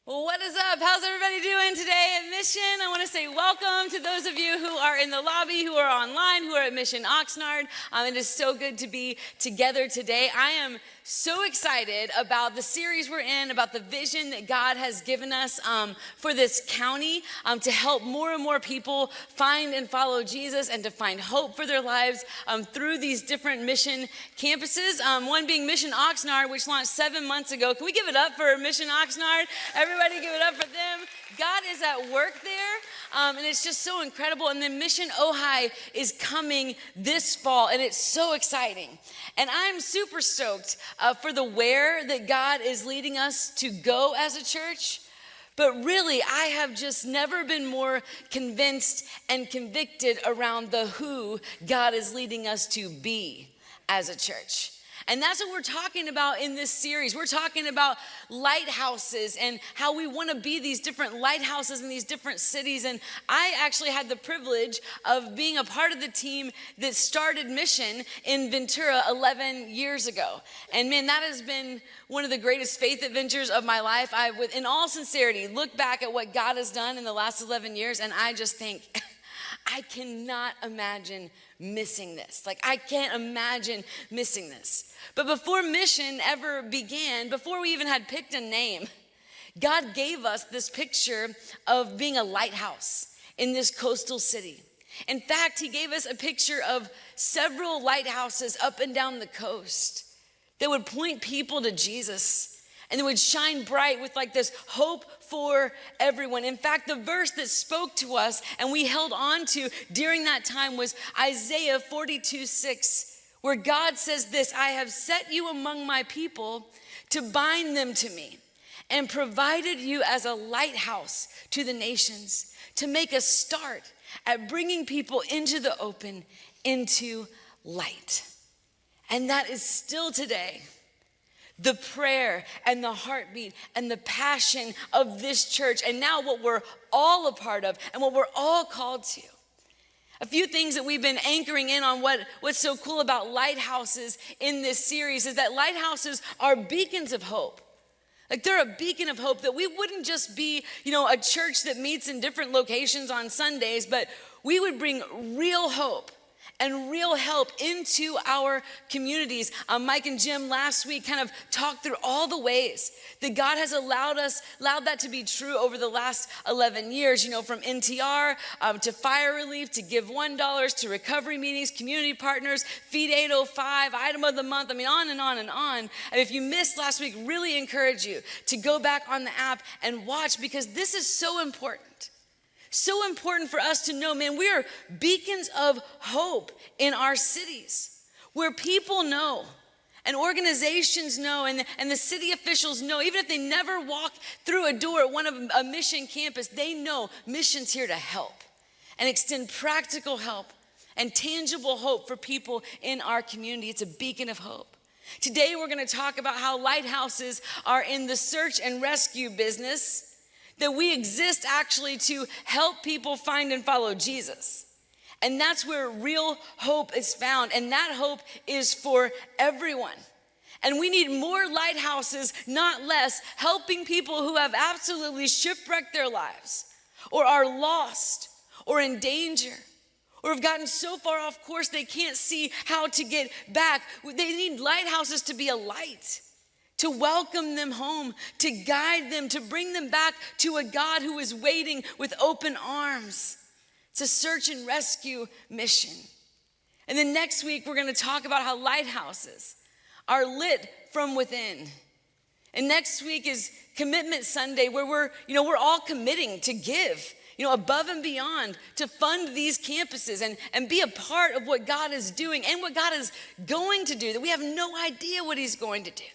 What is up? How's everybody doing today at Mission? I want to say welcome to those of you who are in the lobby, who are online, who are at Mission Oxnard. It is so good to be together today. I am so excited about the series we're in, about the vision that God has given us for this county to help more and more people find and follow Jesus and to find hope for their lives through these different mission campuses. One being Mission Oxnard, which launched 7 months ago. Can we give it up for Mission Oxnard? Everybody give it up for them. God is at work there, and it's just so incredible. And then Mission Ojai is coming this fall, and it's so exciting. And I'm super stoked for the where that God is leading us to go as a church. But really, I have just never been more convinced and convicted around the who God is leading us to be as a church. And that's what we're talking about in this series. We're talking about lighthouses and how we want to be these different lighthouses in these different cities. And I actually had the privilege of being a part of the team that started Mission in Ventura 11 years ago. And man, that has been one of the greatest faith adventures of my life. I would, in all sincerity, look back at what God has done in the last 11 years, and I just think, I cannot imagine missing this. Like, I can't imagine missing this. But before Mission ever began, before we even had picked a name, God gave us this picture of being a lighthouse in this coastal city. In fact, He gave us a picture of several lighthouses up and down the coast that would point people to Jesus and that would shine bright with like this hope for everyone. In fact, the verse that spoke to us and we held on to during that time was Isaiah 42:6, where God says this: I have set you among my people to bind them to me and provided you as a lighthouse to the nations, to make a start at bringing people into the open, into light. And that is still today the prayer and the heartbeat and the passion of this church, and now what we're all a part of and what we're all called to. A few things that we've been anchoring in on what's so cool about lighthouses in this series is that lighthouses are beacons of hope. Like, they're a beacon of hope, that we wouldn't just be, a church that meets in different locations on Sundays, but we would bring real hope and real help into our communities. Mike and Jim last week kind of talked through all the ways that God has allowed that to be true over the last 11 years, from NTR to fire relief, to Give $1, to recovery meetings, community partners, Feed 805, item of the month, on and on and on. And if you missed last week, really encourage you to go back on the app and watch, because this is so important. So important for us to know, man, we are beacons of hope in our cities, where people know and organizations know and the city officials know, even if they never walk through a door at one of a Mission campus, they know Mission's here to help and extend practical help and tangible hope for people in our community. It's a beacon of hope. Today, we're going to talk about how lighthouses are in the search and rescue business, that we exist actually to help people find and follow Jesus. And that's where real hope is found. And that hope is for everyone. And we need more lighthouses, not less, helping people who have absolutely shipwrecked their lives, or are lost, or in danger, or have gotten so far off course they can't see how to get back. They need lighthouses to be a light, to welcome them home, to guide them, to bring them back to a God who is waiting with open arms. It's a search and rescue mission. And then next week, we're going to talk about how lighthouses are lit from within. And next week is Commitment Sunday, where we're all committing to give, above and beyond, to fund these campuses and be a part of what God is doing and what God is going to do, that we have no idea what He's going to do.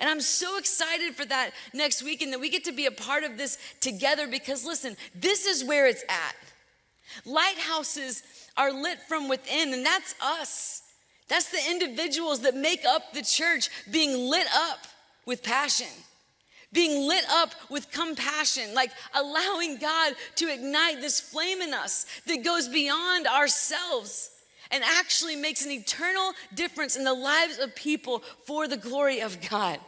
And I'm so excited for that next week, and that we get to be a part of this together, because listen, this is where it's at. Lighthouses are lit from within, and that's us. That's the individuals that make up the church, being lit up with passion, being lit up with compassion, like allowing God to ignite this flame in us that goes beyond ourselves and actually makes an eternal difference in the lives of people for the glory of God.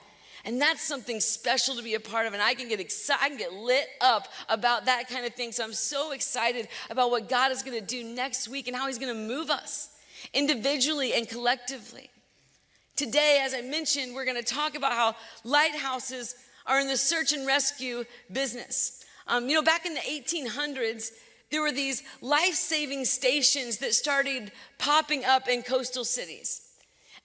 And that's something special to be a part of. And I can get excited, I can get lit up about that kind of thing. So I'm so excited about what God is going to do next week and how he's going to move us individually and collectively. Today, as I mentioned, we're going to talk about how lighthouses are in the search and rescue business. Back in the 1800s, there were these life-saving stations that started popping up in coastal cities.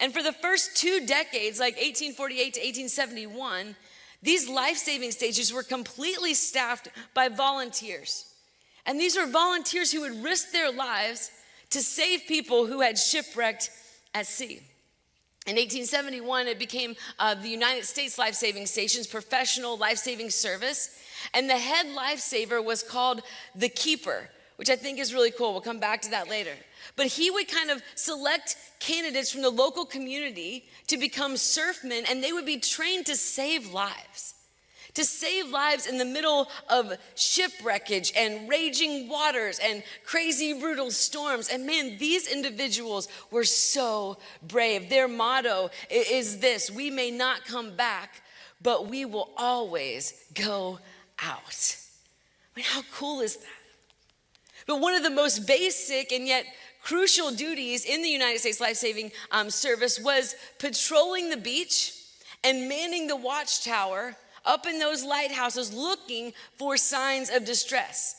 And for the first 2 decades, like 1848 to 1871, these life-saving stations were completely staffed by volunteers. And these were volunteers who would risk their lives to save people who had shipwrecked at sea. In 1871, it became the United States Life-Saving Station's professional life-saving service. And the head lifesaver was called the keeper, which I think is really cool. We'll come back to that later. But he would kind of select candidates from the local community to become surfmen, and they would be trained to save lives. To save lives in the middle of shipwreckage and raging waters and crazy, brutal storms. And man, these individuals were so brave. Their motto is this: we may not come back, but we will always go out. I mean, how cool is that? But one of the most basic and yet crucial duties in the United States Life-Saving Service was patrolling the beach and manning the watchtower up in those lighthouses looking for signs of distress.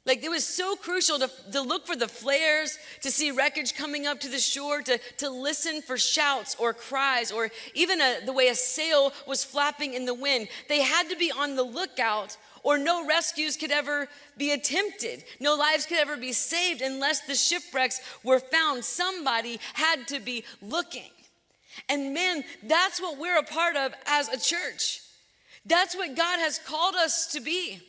Like, it was so crucial to look for the flares, to see wreckage coming up to the shore, to listen for shouts or cries, or even the way a sail was flapping in the wind. They had to be on the lookout, or no rescues could ever be attempted. No lives could ever be saved unless the shipwrecks were found. Somebody had to be looking. And man, that's what we're a part of as a church. That's what God has called us to be.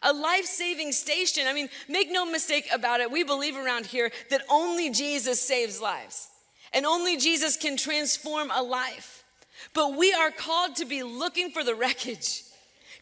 A life-saving station. I mean, make no mistake about it. We believe around here that only Jesus saves lives. And only Jesus can transform a life. But we are called to be looking for the wreckage,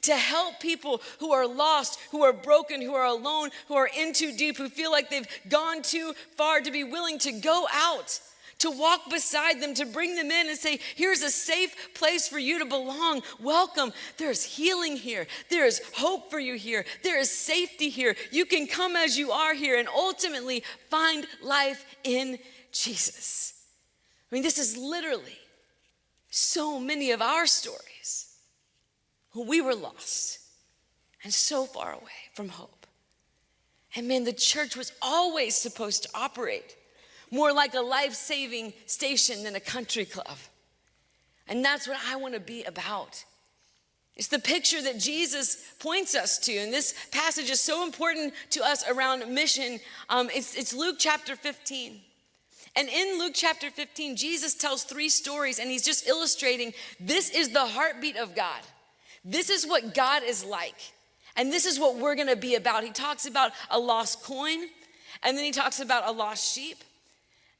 to help people who are lost, who are broken, who are alone, who are in too deep, who feel like they've gone too far, to be willing to go out, to walk beside them, to bring them in and say, here's a safe place for you to belong. Welcome. There's healing here. There is hope for you here. There is safety here. You can come as you are here and ultimately find life in Jesus. I mean, this is literally so many of our stories. When we were lost and so far away from hope. And man, the church was always supposed to operate more like a life-saving station than a country club. And that's what I want to be about. It's the picture that Jesus points us to. And this passage is so important to us around mission. It's Luke chapter 15. And in Luke chapter 15, Jesus tells 3 stories, and he's just illustrating this is the heartbeat of God. This is what God is like. And this is what we're going to be about. He talks about a lost coin, and then he talks about a lost sheep.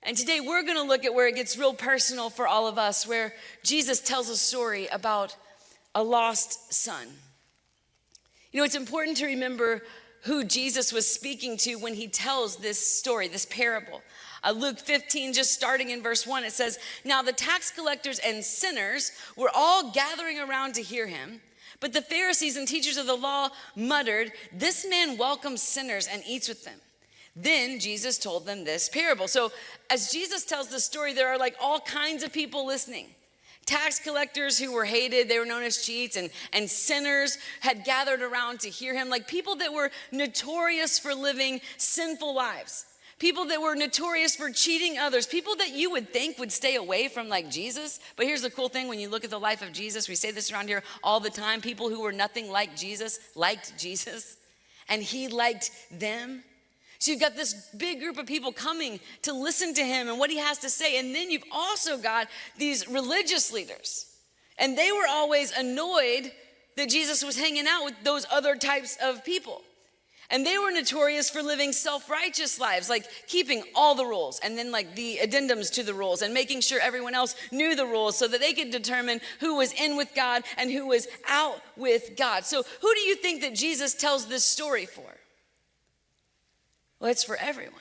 And today we're going to look at where it gets real personal for all of us, where Jesus tells a story about a lost son. You know, it's important to remember who Jesus was speaking to when he tells this story, this parable. Luke 15, just starting in verse 1, it says, "Now the tax collectors and sinners were all gathering around to hear him. But the Pharisees and teachers of the law muttered, 'This man welcomes sinners and eats with them.' Then Jesus told them this parable." So as Jesus tells the story, there are like all kinds of people listening. Tax collectors who were hated, they were known as cheats, and sinners had gathered around to hear him, like people that were notorious for living sinful lives. People that were notorious for cheating others. People that you would think would stay away from like Jesus. But here's the cool thing, when you look at the life of Jesus, we say this around here all the time. People who were nothing like Jesus liked Jesus, and he liked them. So you've got this big group of people coming to listen to him and what he has to say. And then you've also got these religious leaders. And they were always annoyed that Jesus was hanging out with those other types of people. And they were notorious for living self-righteous lives, like keeping all the rules and then like the addendums to the rules and making sure everyone else knew the rules so that they could determine who was in with God and who was out with God. So who do you think that Jesus tells this story for? Well, it's for everyone.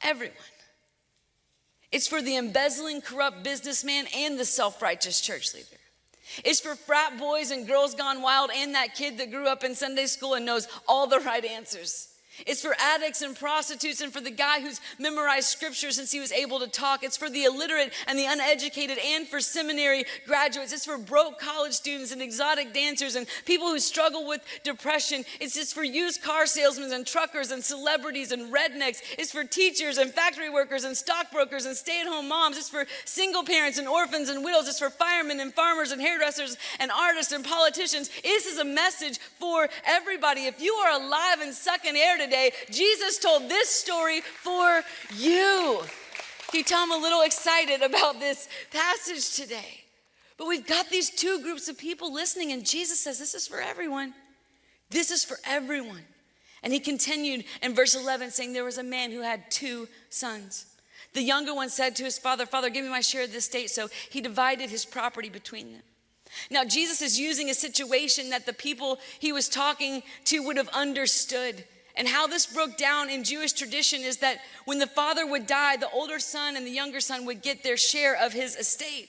Everyone. It's for the embezzling, corrupt businessman and the self-righteous church leader. It's for frat boys and girls gone wild and that kid that grew up in Sunday school and knows all the right answers. It's for addicts and prostitutes and for the guy who's memorized scripture since he was able to talk. It's for the illiterate and the uneducated and for seminary graduates. It's for broke college students and exotic dancers and people who struggle with depression. It's just for used car salesmen and truckers and celebrities and rednecks. It's for teachers and factory workers and stockbrokers and stay-at-home moms. It's for single parents and orphans and widows. It's for firemen and farmers and hairdressers and artists and politicians. This is a message for everybody. If you are alive and sucking air today, Jesus told this story for you. Can you tell I'm a little excited about this passage today? But we've got these two groups of people listening, and Jesus says, this is for everyone. This is for everyone. And he continued in verse 11 saying, there was a man who had 2 sons. The younger one said to his father, Father, give me my share of the estate. So he divided his property between them. Now, Jesus is using a situation that the people he was talking to would have understood. And how this broke down in Jewish tradition is that when the father would die, the older son and the younger son would get their share of his estate.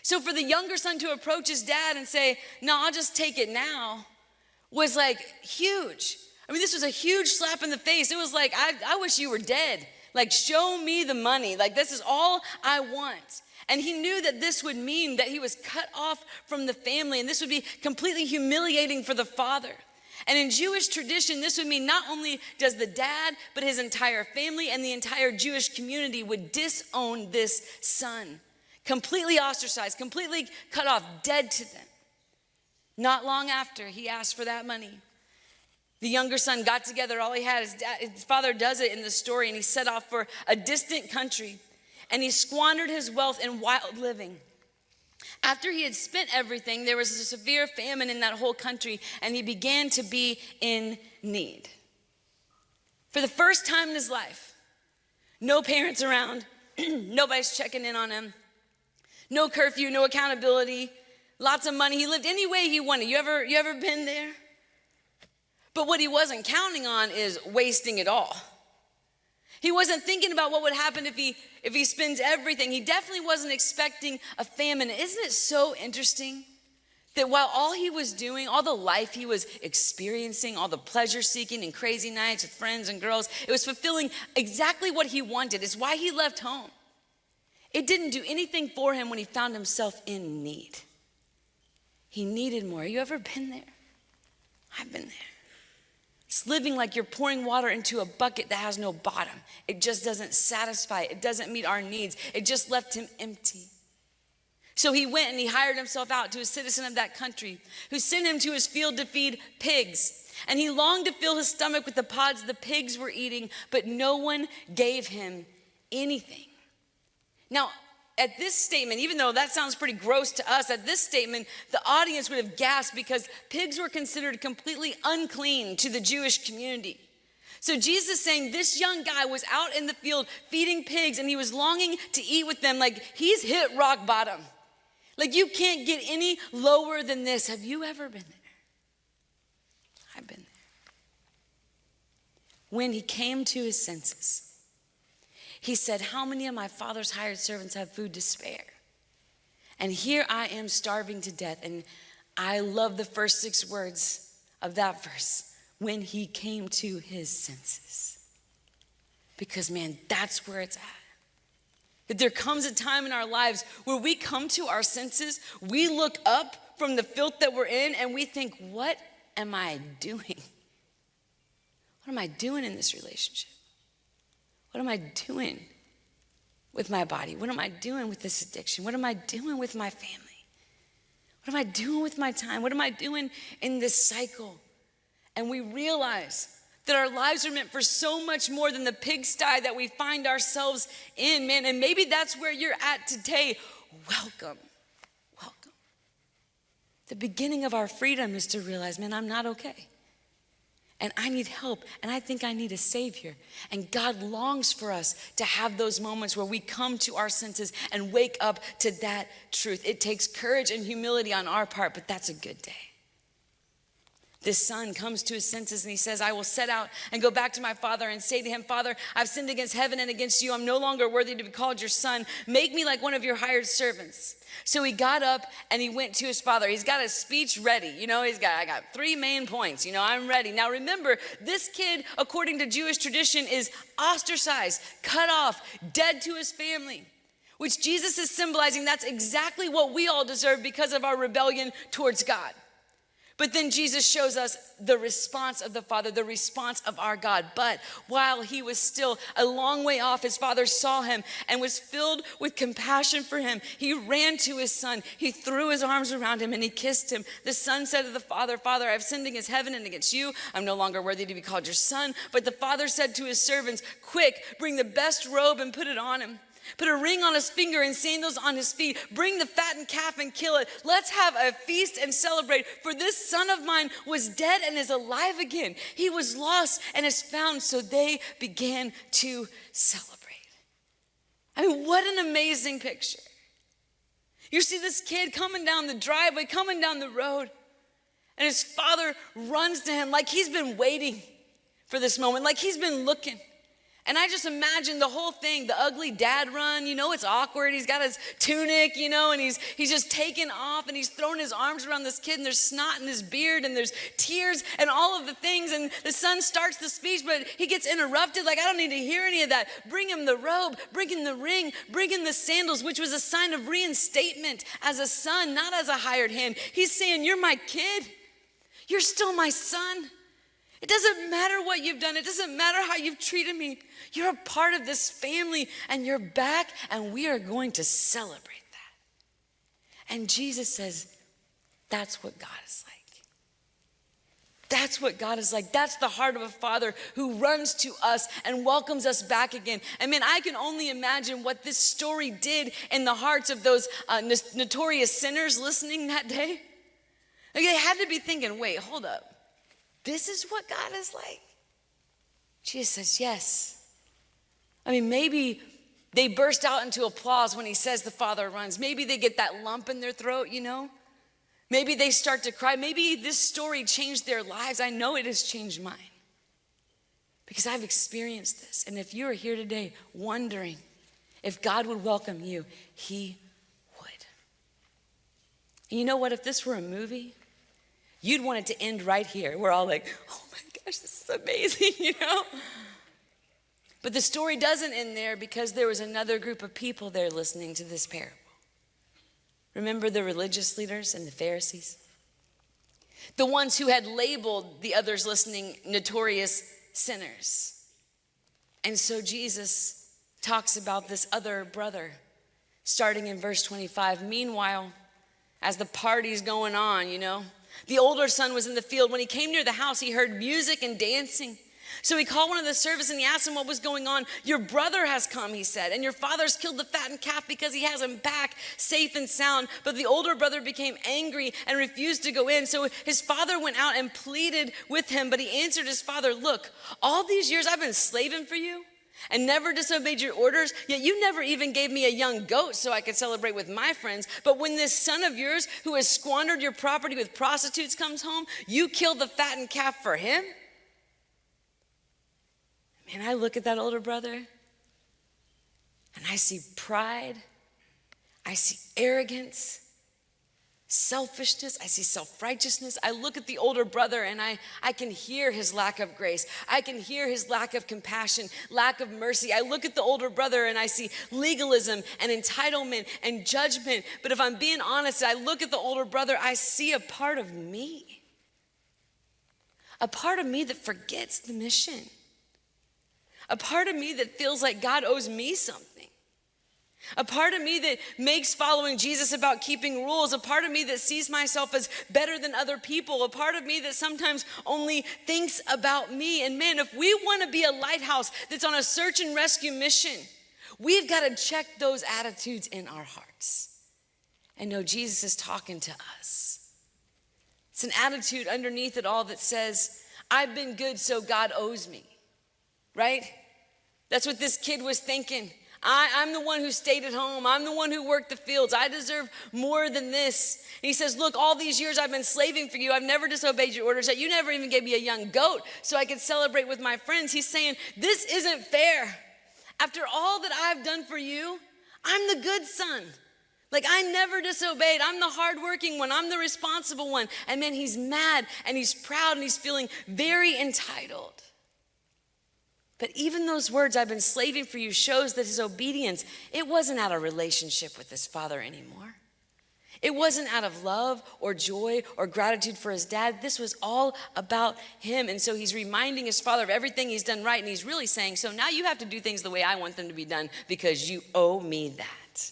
So for the younger son to approach his dad and say, no, I'll just take it now, was like huge. I mean, this was a huge slap in the face. It was like, I wish you were dead. Like, show me the money. Like, this is all I want. And he knew that this would mean that he was cut off from the family, and this would be completely humiliating for the father. And in Jewish tradition, this would mean not only does the dad, but his entire family and the entire Jewish community would disown this son. Completely ostracized, completely cut off, dead to them. Not long after he asked for that money, the younger son got together all he had. His father does it in the story, and he set off for a distant country, and he squandered his wealth in wild living. After he had spent everything, there was a severe famine in that whole country, and he began to be in need. For the first time in his life, no parents around, nobody's checking in on him, no curfew, no accountability, lots of money. He lived any way he wanted. You ever been there? But what he wasn't counting on is wasting it all. He wasn't thinking about what would happen if he spends everything. He definitely wasn't expecting a famine. Isn't it so interesting that while all he was doing, all the life he was experiencing, all the pleasure seeking and crazy nights with friends and girls, it was fulfilling exactly what he wanted. It's why he left home. It didn't do anything for him when he found himself in need. He needed more. You ever been there? I've been there. It's living like you're pouring water into a bucket that has no bottom. It just doesn't satisfy. It doesn't meet our needs. It just left him empty. So he went and he hired himself out to a citizen of that country who sent him to his field to feed pigs. And he longed to fill his stomach with the pods the pigs were eating, but no one gave him anything. Now, at this statement, even though that sounds pretty gross to us, at this statement, the audience would have gasped because pigs were considered completely unclean to the Jewish community. So Jesus is saying this young guy was out in the field feeding pigs and he was longing to eat with them. Like, he's hit rock bottom. Like, you can't get any lower than this. Have you ever been there? I've been there. When he came to his senses, he said, how many of my father's hired servants have food to spare? And here I am starving to death. And I love the first 6 words of that verse. When he came to his senses. Because, man, that's where it's at. That there comes a time in our lives where we come to our senses, we look up from the filth that we're in, and we think, what am I doing? What am I doing in this relationship? What am I doing with my body? What am I doing with this addiction? What am I doing with my family? What am I doing with my time? What am I doing in this cycle? And we realize that our lives are meant for so much more than the pigsty that we find ourselves in, man. And maybe that's where you're at today. Welcome. Welcome. The beginning of our freedom is to realize, man, I'm not okay. And I need help, and I think I need a savior. And God longs for us to have those moments where we come to our senses and wake up to that truth. It takes courage and humility on our part, but that's a good day. This son comes to his senses and he says, I will set out and go back to my father and say to him, Father, I've sinned against heaven and against you. I'm no longer worthy to be called your son. Make me like one of your hired servants. So he got up and he went to his father. He's got his speech ready. I got 3 main points. I'm ready. Now remember, this kid, according to Jewish tradition, is ostracized, cut off, dead to his family, which Jesus is symbolizing. That's exactly what we all deserve because of our rebellion towards God. But then Jesus shows us the response of the Father, the response of our God. But while he was still a long way off, his father saw him and was filled with compassion for him. He ran to his son. He threw his arms around him and he kissed him. The son said to the father, Father, I've sinned against heaven and against you. I'm no longer worthy to be called your son. But the father said to his servants, quick, bring the best robe and put it on him. Put a ring on his finger and sandals on his feet. Bring the fattened calf and kill it. Let's have a feast and celebrate. For this son of mine was dead and is alive again. He was lost and is found. So they began to celebrate. I mean, what an amazing picture. You see this kid coming down the driveway, coming down the road, and his father runs to him like he's been waiting for this moment, like he's been looking. And I just imagine the whole thing, the ugly dad run, it's awkward. He's got his tunic, and he's just taken off and he's throwing his arms around this kid and there's snot in his beard and there's tears and all of the things. And the son starts the speech, but he gets interrupted. Like, I don't need to hear any of that. Bring him the robe, bring him the ring, bring him the sandals, which was a sign of reinstatement as a son, not as a hired hand. He's saying, you're my kid. You're still my son. It doesn't matter what you've done. It doesn't matter how you've treated me. You're a part of this family and you're back and we are going to celebrate that. And Jesus says, that's what God is like. That's what God is like. That's the heart of a father who runs to us and welcomes us back again. I mean, I can only imagine what this story did in the hearts of those notorious sinners listening that day. Like, they had to be thinking, wait, hold up. This is what God is like? Jesus says, yes. I mean, maybe they burst out into applause when he says the Father runs. Maybe they get that lump in their throat, Maybe they start to cry. Maybe this story changed their lives. I know it has changed mine because I've experienced this. And if you are here today wondering if God would welcome you, he would. And you know what? If this were a movie, you'd want it to end right here. We're all like, oh my gosh, this is amazing, But the story doesn't end there because there was another group of people there listening to this parable. Remember the religious leaders and the Pharisees? The ones who had labeled the others listening notorious sinners. And so Jesus talks about this other brother, starting in verse 25. Meanwhile, as the party's going on, the older son was in the field. When he came near the house, he heard music and dancing. So he called one of the servants and he asked him what was going on. Your brother has come, he said, and your father's killed the fattened calf because he has him back safe and sound. But the older brother became angry and refused to go in. So his father went out and pleaded with him. But he answered his father, look, all these years I've been slaving for you and never disobeyed your orders, yet you never even gave me a young goat so I could celebrate with my friends. But when this son of yours who has squandered your property with prostitutes comes home, you kill the fattened calf for him? And I look at that older brother and I see pride, I see arrogance, selfishness, I see self-righteousness. I look at the older brother and I can hear his lack of grace. I can hear his lack of compassion, lack of mercy. I look at the older brother and I see legalism and entitlement and judgment. But if I'm being honest, I look at the older brother, I see a part of me. A part of me that forgets the mission. A part of me that feels like God owes me something. A part of me that makes following Jesus about keeping rules. A part of me that sees myself as better than other people. A part of me that sometimes only thinks about me. And man, if we want to be a lighthouse that's on a search and rescue mission, we've got to check those attitudes in our hearts. And know Jesus is talking to us. It's an attitude underneath it all that says, I've been good, so God owes me. Right? That's what this kid was thinking. I'm the one who stayed at home. I'm the one who worked the fields. I deserve more than this. And he says, look, all these years I've been slaving for you. I've never disobeyed your orders. You never even gave me a young goat so I could celebrate with my friends. He's saying, this isn't fair. After all that I've done for you, I'm the good son. Like, I never disobeyed. I'm the hardworking one. I'm the responsible one. And man, he's mad and he's proud and he's feeling very entitled. But even those words, I've been slaving for you, shows that his obedience, it wasn't out of relationship with his father anymore. It wasn't out of love or joy or gratitude for his dad. This was all about him. And so he's reminding his father of everything he's done right. And he's really saying, so now you have to do things the way I want them to be done because you owe me that.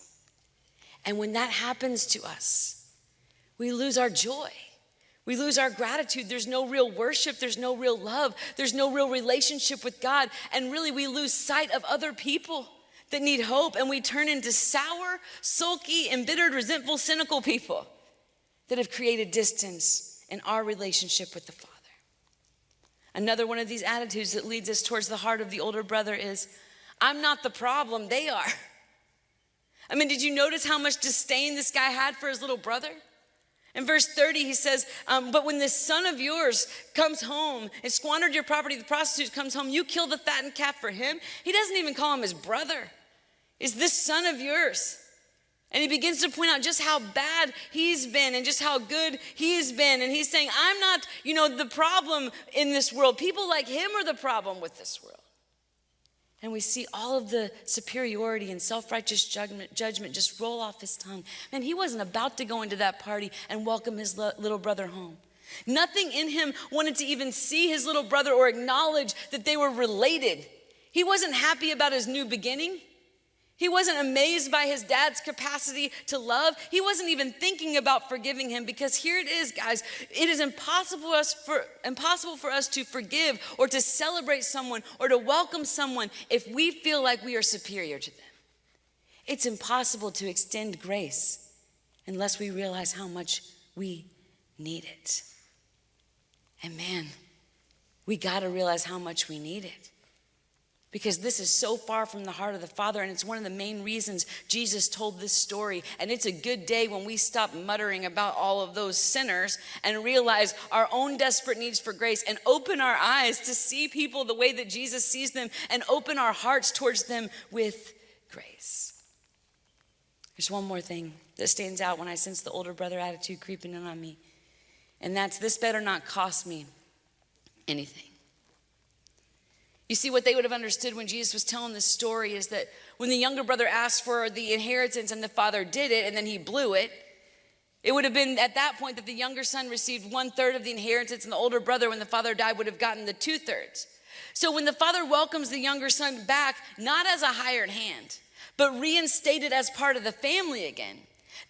And when that happens to us, we lose our joy. We lose our gratitude. There's no real worship. There's no real love. There's no real relationship with God. And really, we lose sight of other people that need hope. And we turn into sour, sulky, embittered, resentful, cynical people that have created distance in our relationship with the Father. Another one of these attitudes that leads us towards the heart of the older brother is, I'm not the problem, they are. I mean, did you notice how much disdain this guy had for his little brother? In verse 30, he says, but when this son of yours comes home and squandered your property, the prostitute comes home, you kill the fattened calf for him. He doesn't even call him his brother. Is this son of yours? And he begins to point out just how bad he's been and just how good he's been. And he's saying, I'm not, the problem in this world. People like him are the problem with this world. And we see all of the superiority and self-righteous judgment just roll off his tongue. Man, he wasn't about to go into that party and welcome his little brother home. Nothing in him wanted to even see his little brother or acknowledge that they were related. He wasn't happy about his new beginning. He wasn't amazed by his dad's capacity to love. He wasn't even thinking about forgiving him, because here it is, guys. It is impossible for us to forgive or to celebrate someone or to welcome someone if we feel like we are superior to them. It's impossible to extend grace unless we realize how much we need it. And man, we got to realize how much we need it. Because this is so far from the heart of the Father, and it's one of the main reasons Jesus told this story. And it's a good day when we stop muttering about all of those sinners and realize our own desperate needs for grace and open our eyes to see people the way that Jesus sees them and open our hearts towards them with grace. There's one more thing that stands out when I sense the older brother attitude creeping in on me, and that's, this better not cost me anything. You see, what they would have understood when Jesus was telling this story is that when the younger brother asked for the inheritance and the father did it and then he blew it, it would have been at that point that the younger son received 1/3 of the inheritance, and the older brother, when the father died, would have gotten the 2/3. So when the father welcomes the younger son back, not as a hired hand, but reinstated as part of the family again,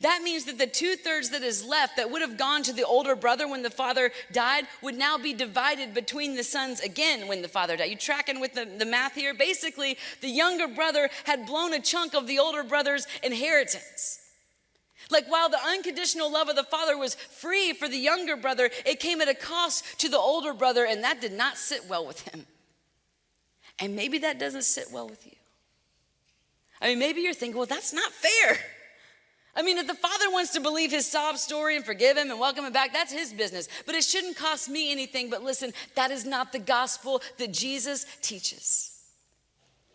that means that the 2/3 that is left that would have gone to the older brother when the father died would now be divided between the sons again when the father died. You tracking with the math here? Basically, the younger brother had blown a chunk of the older brother's inheritance. Like, while the unconditional love of the father was free for the younger brother, it came at a cost to the older brother, and that did not sit well with him. And maybe that doesn't sit well with you. I mean, maybe you're thinking, well, that's not fair. I mean, if the father wants to believe his sob story and forgive him and welcome him back, that's his business. But it shouldn't cost me anything. But listen, that is not the gospel that Jesus teaches.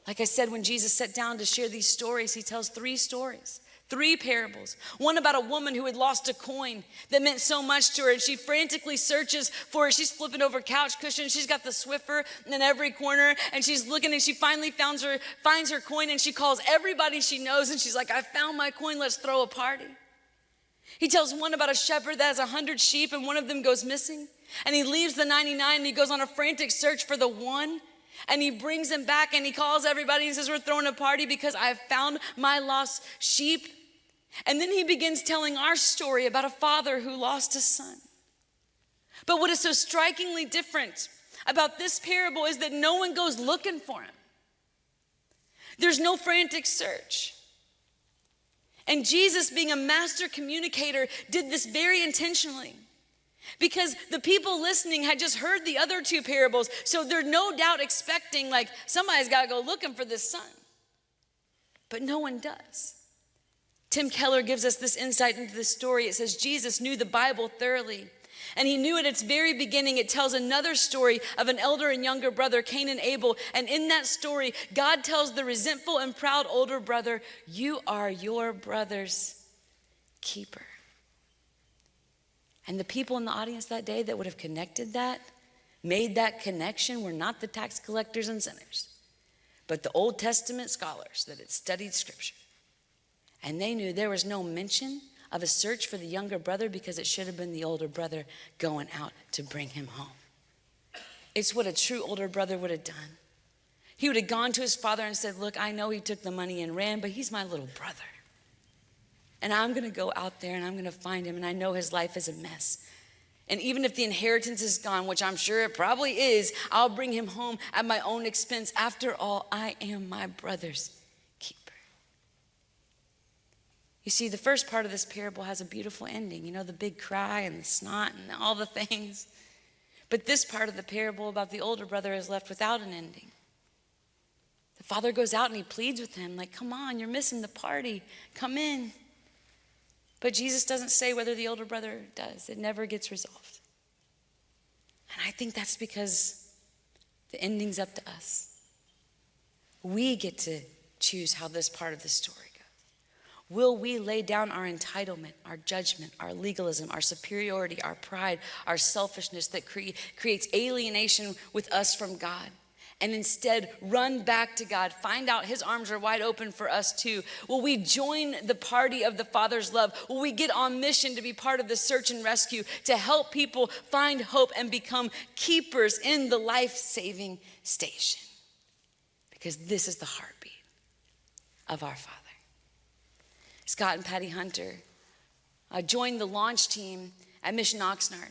Like I said, when Jesus sat down to share these stories, he tells 3 stories. 3 parables. One about a woman who had lost a coin that meant so much to her, and she frantically searches for it. She's flipping over couch cushions. She's got the Swiffer in every corner, and she's looking, and she finally finds her coin, and she calls everybody she knows, and she's like, I found my coin, let's throw a party. He tells one about a shepherd that has 100 sheep, and one of them goes missing, and he leaves the 99, and he goes on a frantic search for the one. And he brings them back, and he calls everybody and says, we're throwing a party because I have found my lost sheep. And then he begins telling our story about a father who lost a son. But what is so strikingly different about this parable is that no one goes looking for him. There's no frantic search. And Jesus, being a master communicator, did this very intentionally. Because the people listening had just heard the other 2 parables, so they're no doubt expecting, like, somebody's got to go looking for this son. but no one does. Tim Keller gives us this insight into the story. It says Jesus knew the Bible thoroughly, and he knew at its very beginning it tells another story of an elder and younger brother, Cain and Abel. And in that story, God tells the resentful and proud older brother, you are your brother's keeper. And the people in the audience that day that would have connected that, made that connection, were not the tax collectors and sinners, but the Old Testament scholars that had studied Scripture. And they knew there was no mention of a search for the younger brother because it should have been the older brother going out to bring him home. It's what a true older brother would have done. He would have gone to his father and said, look, I know he took the money and ran, but he's my little brother. And I'm going to go out there and I'm going to find him, and I know his life is a mess. And even if the inheritance is gone, which I'm sure it probably is, I'll bring him home at my own expense. After all, I am my brother's keeper. You see, the first part of this parable has a beautiful ending. You know, the big cry and the snot and all the things. But this part of the parable about the older brother is left without an ending. The father goes out and he pleads with him, like, come on, you're missing the party. Come in. But Jesus doesn't say whether the older brother does. It never gets resolved. And I think that's because the ending's up to us. We get to choose how this part of the story goes. Will we lay down our entitlement, our judgment, our legalism, our superiority, our pride, our selfishness that creates alienation with us from God, and instead run back to God, find out his arms are wide open for us too? Will we join the party of the Father's love? Will we get on mission to be part of the search and rescue, to help people find hope and become keepers in the life-saving station? Because this is the heartbeat of our Father. Scott and Patty Hunter joined the launch team at Mission Oxnard.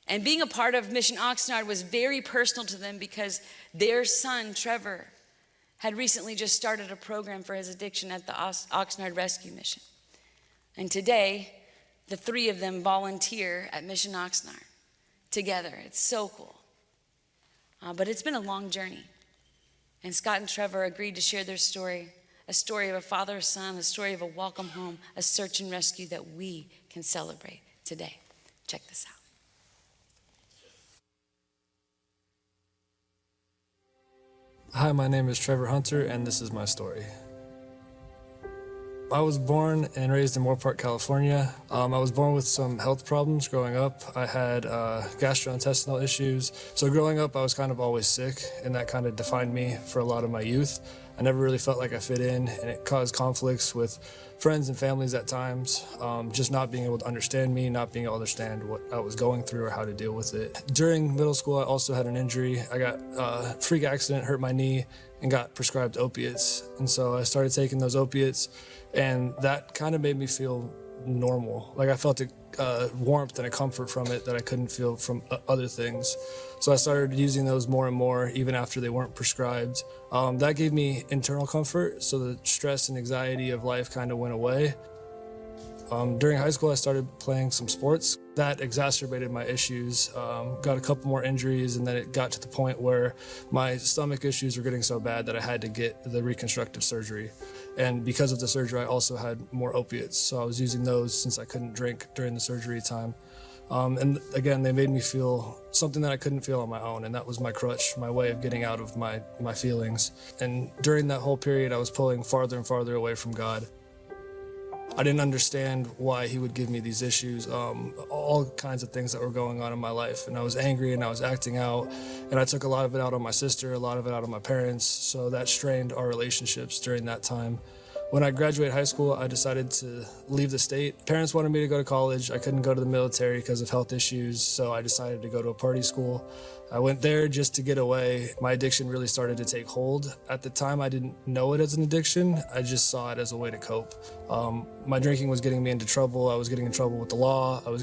And being a part of Mission Oxnard was very personal to them because their son, Trevor, had recently just started a program for his addiction at the Oxnard Rescue Mission. And today, the three of them volunteer at Mission Oxnard together. It's so cool. But it's been a long journey. And Scott and Trevor agreed to share their story, a story of a father, son, a story of a welcome home, a search and rescue that we can celebrate today. Check this out. Hi, my name is Trevor Hunter, and this is my story. I was born and raised in Moorpark, California. I was born with some health problems growing up. I had gastrointestinal issues. So growing up, I was kind of always sick, and that kind of defined me for a lot of my youth. I never really felt like I fit in, and it caused conflicts with friends and families at times, just not being able to understand me, not being able to understand what I was going through or how to deal with it. During middle school, I also had an injury. I got a freak accident, hurt my knee, and got prescribed opiates. And so I started taking those opiates, and that kind of made me feel normal. Like I felt a warmth and a comfort from it that I couldn't feel from other things. So I started using those more and more, even after they weren't prescribed. That gave me internal comfort, so the stress and anxiety of life kind of went away. During high school, I started playing some sports. That exacerbated my issues, got a couple more injuries, and then it got to the point where my stomach issues were getting so bad that I had to get the reconstructive surgery. And because of the surgery, I also had more opiates. So I was using those since I couldn't drink during the surgery time. And again, they made me feel something that I couldn't feel on my own, and that was my crutch, my way of getting out of my feelings. And during that whole period, I was pulling farther and farther away from God. I didn't understand why he would give me these issues, all kinds of things that were going on in my life. And I was angry and I was acting out, and I took a lot of it out on my sister, a lot of it out on my parents. So that strained our relationships during that time. When I graduated high school, I decided to leave the state. Parents wanted me to go to college. I couldn't go to the military because of health issues, so I decided to go to a party school. I went there just to get away. My addiction really started to take hold. At the time, I didn't know it as an addiction. I just saw it as a way to cope. My drinking was getting me into trouble. I was getting in trouble with the law. I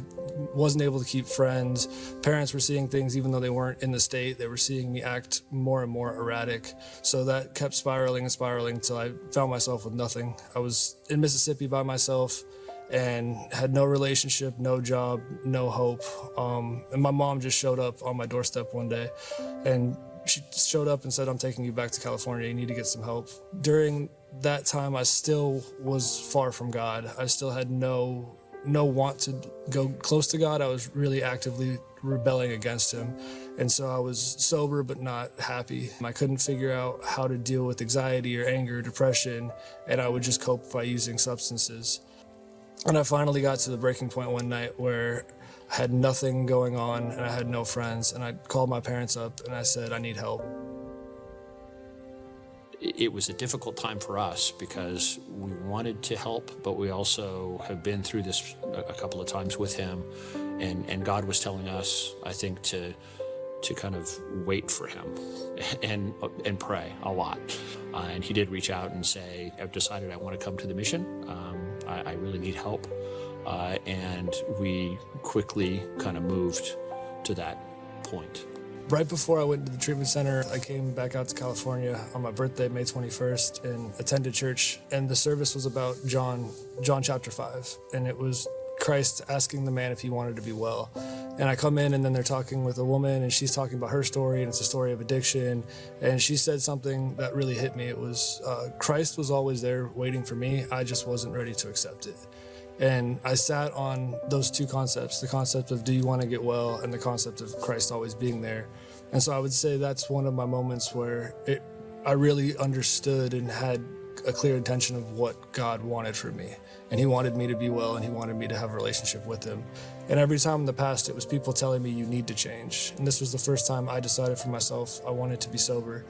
wasn't able to keep friends. Parents were seeing things even though they weren't in the state. They were seeing me act more and more erratic. So that kept spiraling and spiraling until I found myself with nothing. I was in Mississippi by myself and had no relationship, no job, no hope. And my mom just showed up on my doorstep one day, and she showed up and said, "I'm taking you back to California. You need to get some help." During that time, I still was far from God. I still had no want to go close to God. I was really actively rebelling against him. And so I was sober but not happy. I couldn't figure out how to deal with anxiety or anger or depression, and I would just cope by using substances. And I finally got to the breaking point one night where I had nothing going on and I had no friends, and I called my parents up and I said, I need help. It was a difficult time for us because we wanted to help, but we also have been through this a couple of times with him, and God was telling us, I think, to kind of wait for him and pray a lot. And he did reach out and say, I've decided I want to come to the mission. I really need help. And we quickly kind of moved to that point. Right before I went to the treatment center, I came back out to California on my birthday, May 21st, and attended church. And the service was about John chapter 5. And it was Christ asking the man if he wanted to be well. And I come in, and then they're talking with a woman, and she's talking about her story, and it's a story of addiction. And she said something that really hit me. It was, Christ was always there waiting for me. I just wasn't ready to accept it. And I sat on those two concepts, the concept of do you want to get well and the concept of Christ always being there. And so I would say that's one of my moments where I really understood and had a clear intention of what God wanted for me. And he wanted me to be well, and he wanted me to have a relationship with him. And every time in the past, it was people telling me you need to change. And this was the first time I decided for myself I wanted to be sober.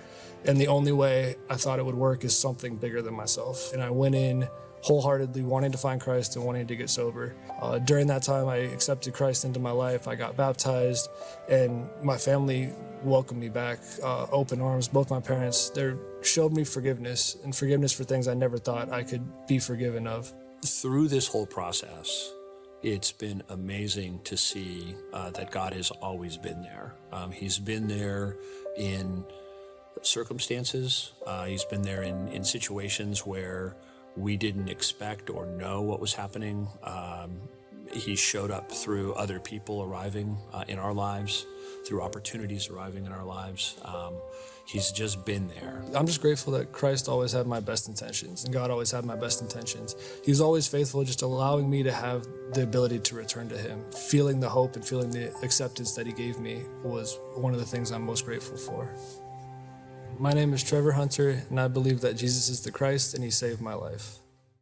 And the only way I thought it would work is something bigger than myself. And I went in wholeheartedly wanting to find Christ and wanting to get sober. During that time, I accepted Christ into my life. I got baptized, and my family welcomed me back, open arms. Both my parents, they showed me forgiveness, and forgiveness for things I never thought I could be forgiven of. Through this whole process, it's been amazing to see that God has always been there. He's been there in circumstances. He's been there in situations where we didn't expect or know what was happening. He showed up through other people arriving in our lives, through opportunities arriving in our lives. He's just been there. I'm just grateful that Christ always had my best intentions, and God always had my best intentions. He was always faithful, just allowing me to have the ability to return to him. Feeling the hope and feeling the acceptance that he gave me was one of the things I'm most grateful for. My name is Trevor Hunter, and I believe that Jesus is the Christ, and he saved my life.